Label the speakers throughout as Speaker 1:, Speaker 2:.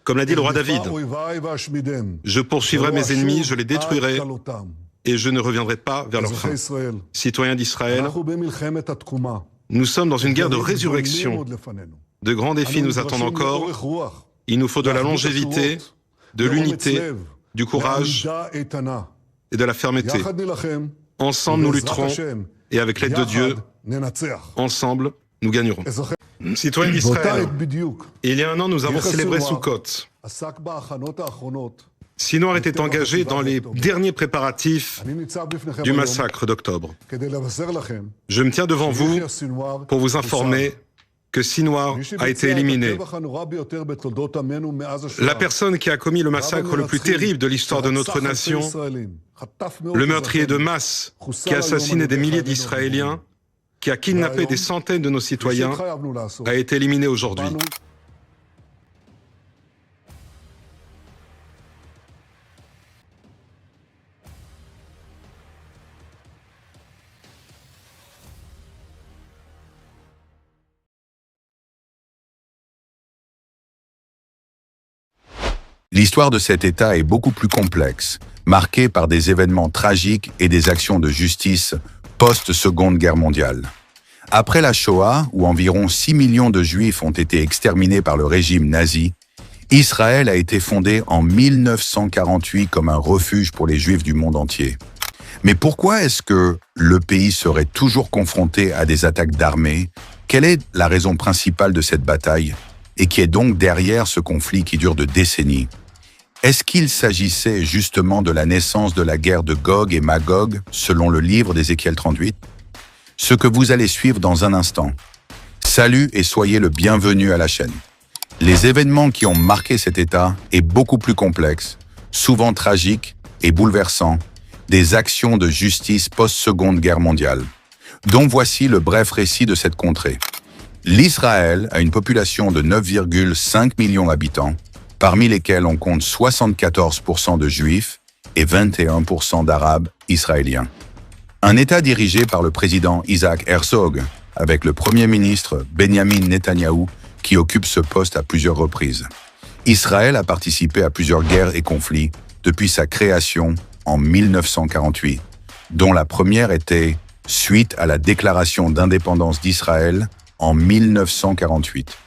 Speaker 1: Comme l'a dit le roi David, je poursuivrai mes ennemis, je les détruirai et je ne reviendrai pas vers leur fin. Citoyens d'Israël, nous sommes dans une guerre de résurrection. De grands défis nous attendent encore. Il nous faut de la longévité, de l'unité, du courage et de la fermeté. Ensemble, nous lutterons et avec l'aide de Dieu, ensemble, nous gagnerons. Citoyens d'Israël, il y a un an, nous avons célébré Sukkot. Sinwar était engagé dans les derniers préparatifs du massacre d'octobre. Je me tiens devant vous pour vous informer que Sinwar a été éliminé. La personne qui a commis le massacre le plus terrible de l'histoire de notre nation, le meurtrier de masse qui a assassiné des milliers d'Israéliens, qui a kidnappé des centaines de nos citoyens, a été éliminé aujourd'hui.
Speaker 2: L'histoire de cet État est beaucoup plus complexe, marquée par des événements tragiques et des actions de justice post-Seconde Guerre mondiale. Après la Shoah, où environ 6 millions de Juifs ont été exterminés par le régime nazi, Israël a été fondé en 1948 comme un refuge pour les Juifs du monde entier. Mais pourquoi est-ce que le pays serait toujours confronté à des attaques d'armée? Quelle est la raison principale de cette bataille? Et qui est donc derrière ce conflit qui dure de décennies? Est-ce qu'il s'agissait justement de la naissance de la guerre de Gog et Magog, selon le livre d'Ézéchiel 38? Ce que vous allez suivre dans un instant. Salut et soyez le bienvenu à la chaîne. Les événements qui ont marqué cet État est beaucoup plus complexe, souvent tragiques et bouleversants, des actions de justice post-Seconde Guerre mondiale, dont voici le bref récit de cette contrée. L'Israël a une population de 9,5 millions d'habitants, parmi lesquels on compte 74% de Juifs et 21% d'Arabes israéliens. Un État dirigé par le président Isaac Herzog, avec le Premier ministre Benjamin Netanyahou, qui occupe ce poste à plusieurs reprises. Israël a participé à plusieurs guerres et conflits depuis sa création en 1948, dont la première était suite à la déclaration d'indépendance d'Israël en 1948.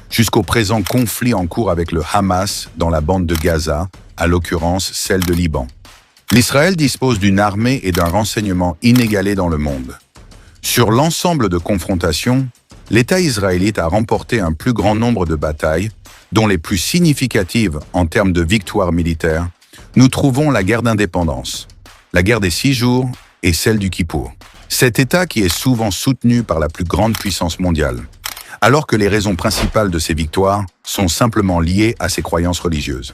Speaker 2: Jusqu'au présent conflit en cours avec le Hamas dans la bande de Gaza, à l'occurrence celle de Liban. L'Israël dispose d'une armée et d'un renseignement inégalés dans le monde. Sur l'ensemble de confrontations, l'État israélite a remporté un plus grand nombre de batailles, dont les plus significatives en termes de victoires militaires, nous trouvons la guerre d'indépendance, la guerre des 6 jours et celle du Kippour. Cet État qui est souvent soutenu par la plus grande puissance mondiale, alors que les raisons principales de ces victoires sont simplement liées à ses croyances religieuses.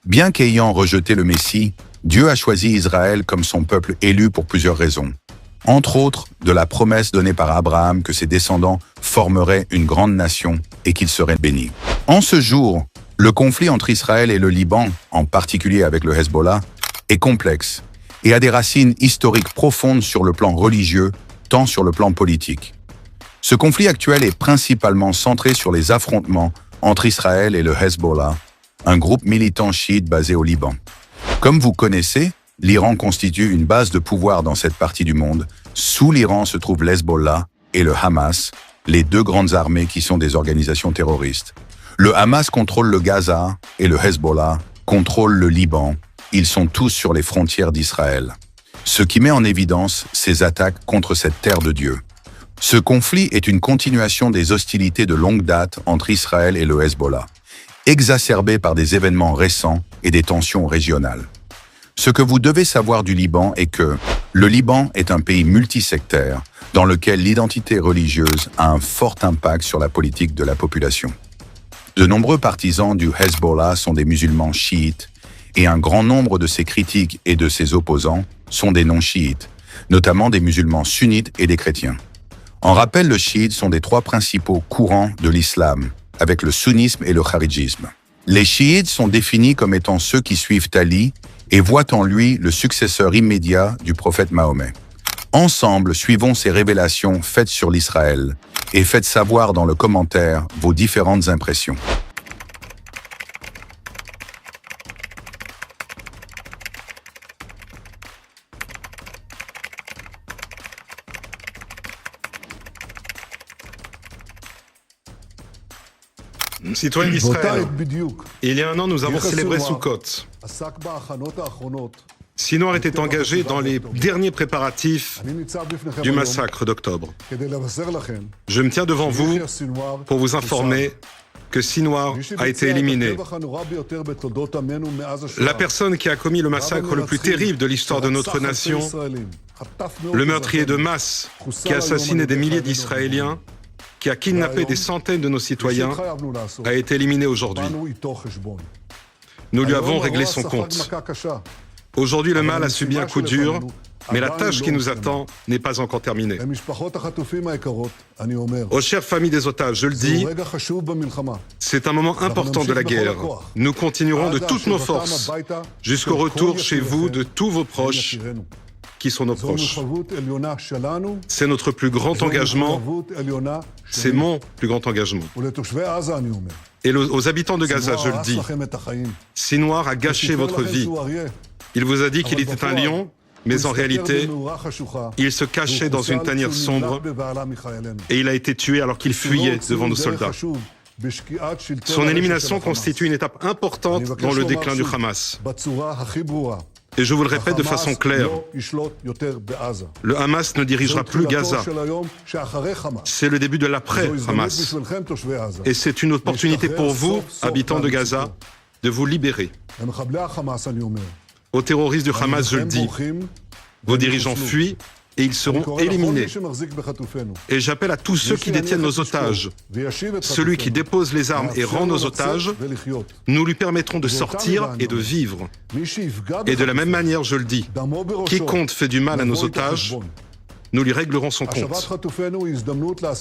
Speaker 2: Bien qu'ayant rejeté le Messie, Dieu a choisi Israël comme son peuple élu pour plusieurs raisons. Entre autres, de la promesse donnée par Abraham que ses descendants formeraient une grande nation et qu'ils seraient bénis. En ce jour, le conflit entre Israël et le Liban, en particulier avec le Hezbollah, est complexe et a des racines historiques profondes sur le plan religieux, tant sur le plan politique. Ce conflit actuel est principalement centré sur les affrontements entre Israël et le Hezbollah, un groupe militant chiite basé au Liban. Comme vous connaissez, l'Iran constitue une base de pouvoir dans cette partie du monde. Sous l'Iran se trouvent l'Hezbollah et le Hamas, les deux grandes armées qui sont des organisations terroristes. Le Hamas contrôle le Gaza et le Hezbollah contrôle le Liban. Ils sont tous sur les frontières d'Israël. Ce qui met en évidence ces attaques contre cette terre de Dieu. Ce conflit est une continuation des hostilités de longue date entre Israël et le Hezbollah, exacerbées par des événements récents et des tensions régionales. Ce que vous devez savoir du Liban est que le Liban est un pays multisectaire dans lequel l'identité religieuse a un fort impact sur la politique de la population. De nombreux partisans du Hezbollah sont des musulmans chiites et un grand nombre de ses critiques et de ses opposants sont des non-chiites, notamment des musulmans sunnites et des chrétiens. En rappel, le chiite sont des 3 principaux courants de l'islam, avec le sunnisme et le kharidjisme. Les chiites sont définis comme étant ceux qui suivent Ali et voient en lui le successeur immédiat du prophète Mahomet. Ensemble, suivons ces révélations faites sur l'Israël et faites savoir dans le commentaire vos différentes impressions.
Speaker 1: Citoyens d'Israël, il y a un an, nous avons célébré Sukkot. Sinwar était engagé dans les derniers préparatifs du massacre d'octobre. Je me tiens devant vous pour vous informer que Sinwar a été éliminé. La personne qui a commis le massacre le plus terrible de l'histoire de notre nation, le meurtrier de masse qui a assassiné des milliers d'Israéliens, qui a kidnappé des centaines de nos citoyens, a été éliminé aujourd'hui. Nous lui avons réglé son compte. Aujourd'hui, le mal a subi un coup dur, mais la tâche qui nous attend n'est pas encore terminée. Aux chères familles des otages, je le dis, c'est un moment important de la guerre. Nous continuerons de toutes nos forces jusqu'au retour chez vous de tous vos proches qui sont nos proches. C'est notre plus grand engagement, c'est mon plus grand engagement. Et aux habitants de Gaza, je le dis, Sinwar a gâché votre vie. Il vous a dit qu'il était un lion, mais en réalité, il se cachait dans une tanière sombre et il a été tué alors qu'il fuyait devant nos soldats. Son élimination constitue une étape importante dans le déclin du Hamas. Et je vous le répète de façon claire, le Hamas ne dirigera plus Gaza. C'est le début de l'après-Hamas. Et c'est une opportunité pour vous, habitants de Gaza, de vous libérer. Aux terroristes du Hamas, je le dis, vos dirigeants fuient et ils seront éliminés. Et j'appelle à tous ceux qui détiennent nos otages, celui qui dépose les armes et rend nos otages, nous lui permettrons de sortir et de vivre. Et de la même manière, je le dis, quiconque fait du mal à nos otages, nous lui réglerons son compte.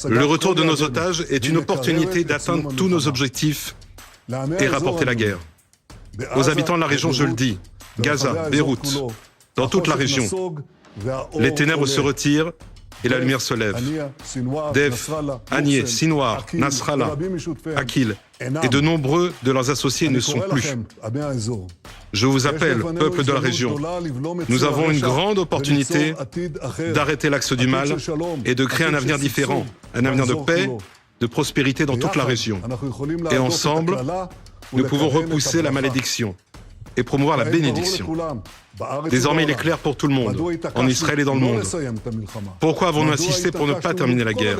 Speaker 1: Le retour de nos otages est une opportunité d'atteindre tous nos objectifs et rapporter la guerre. Aux habitants de la région, je le dis, Gaza, Beyrouth, dans toute la région, les ténèbres se retirent et la lumière se lève. Def, Anieh, Sinwar, Nasrallah, Akil et de nombreux de leurs associés ne sont plus. Je vous appelle, peuple de la région, nous avons une grande opportunité d'arrêter l'axe du mal et de créer un avenir différent, un avenir de paix, de prospérité dans toute la région. Et ensemble, nous pouvons repousser la malédiction et promouvoir la bénédiction. Désormais, il est clair pour tout le monde, en Israël et dans le monde. Pourquoi avons-nous insisté pour ne pas terminer la guerre?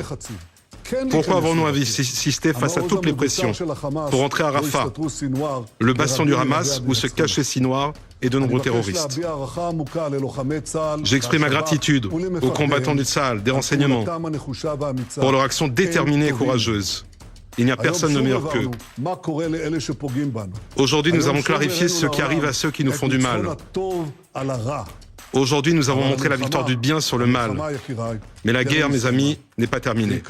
Speaker 1: Pourquoi avons-nous insisté face à toutes les pressions pour entrer à Rafah, le bastion du Hamas où se cachait Sinwar et de nombreux terroristes? J'exprime ma gratitude aux combattants du Tsahal, des renseignements, pour leur action déterminée et courageuse. Il n'y a personne de meilleur qu'eux. Aujourd'hui, nous avons clarifié ce qui arrive à ceux qui nous font du mal. Aujourd'hui, nous avons montré la victoire du bien sur le mal. Mais la guerre, mes amis, n'est pas terminée.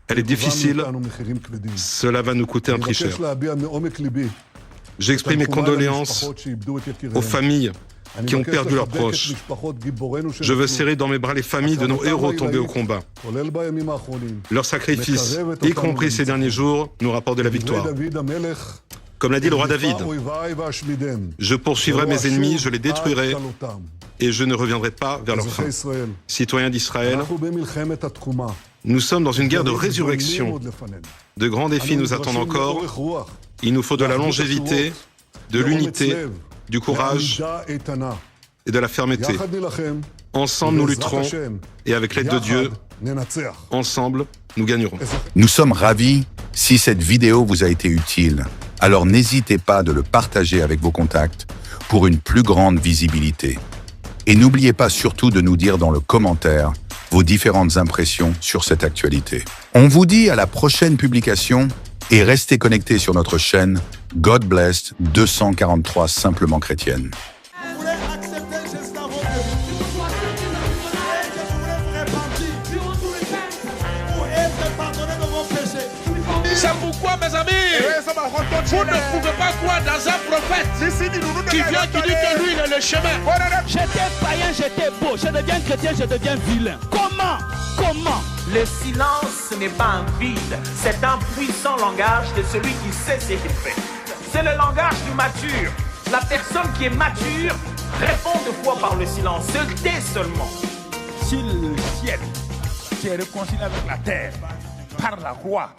Speaker 1: Elle est difficile. Cela va nous coûter un prix cher. J'exprime mes condoléances aux familles qui ont perdu leurs proches. Je veux serrer dans mes bras les familles de nos héros tombés au combat. Leur sacrifice, y compris ces derniers jours, nous rapporte de la victoire. Comme l'a dit le roi David, je poursuivrai mes ennemis, je les détruirai et je ne reviendrai pas vers leur fin. Citoyens d'Israël, nous sommes dans une guerre de résurrection. De grands défis nous attendent encore. Il nous faut de la longévité, de l'unité, du courage et de la fermeté. Ensemble, nous lutterons et avec l'aide de Dieu, ensemble, nous gagnerons.
Speaker 2: Nous sommes ravis si cette vidéo vous a été utile. Alors n'hésitez pas de le partager avec vos contacts pour une plus grande visibilité. Et n'oubliez pas surtout de nous dire dans le commentaire vos différentes impressions sur cette actualité. On vous dit à la prochaine publication et restez connectés sur notre chaîne God Blessed 243 Simplement Chrétienne.
Speaker 3: C'est pourquoi, mes amis, vous ne pouvez pas croire dans un prophète qui vient, qui dit que lui, il est le chemin.
Speaker 4: J'étais païen, j'étais beau. Je deviens chrétien, je deviens vilain. Comment?
Speaker 5: Le silence n'est pas un vide, c'est un puissant langage de celui qui sait ce qu'il fait. C'est le langage du mature. La personne qui est mature répond de foi par le silence, se tait seulement.
Speaker 6: Si le ciel qui est réconcilié avec la terre par la croix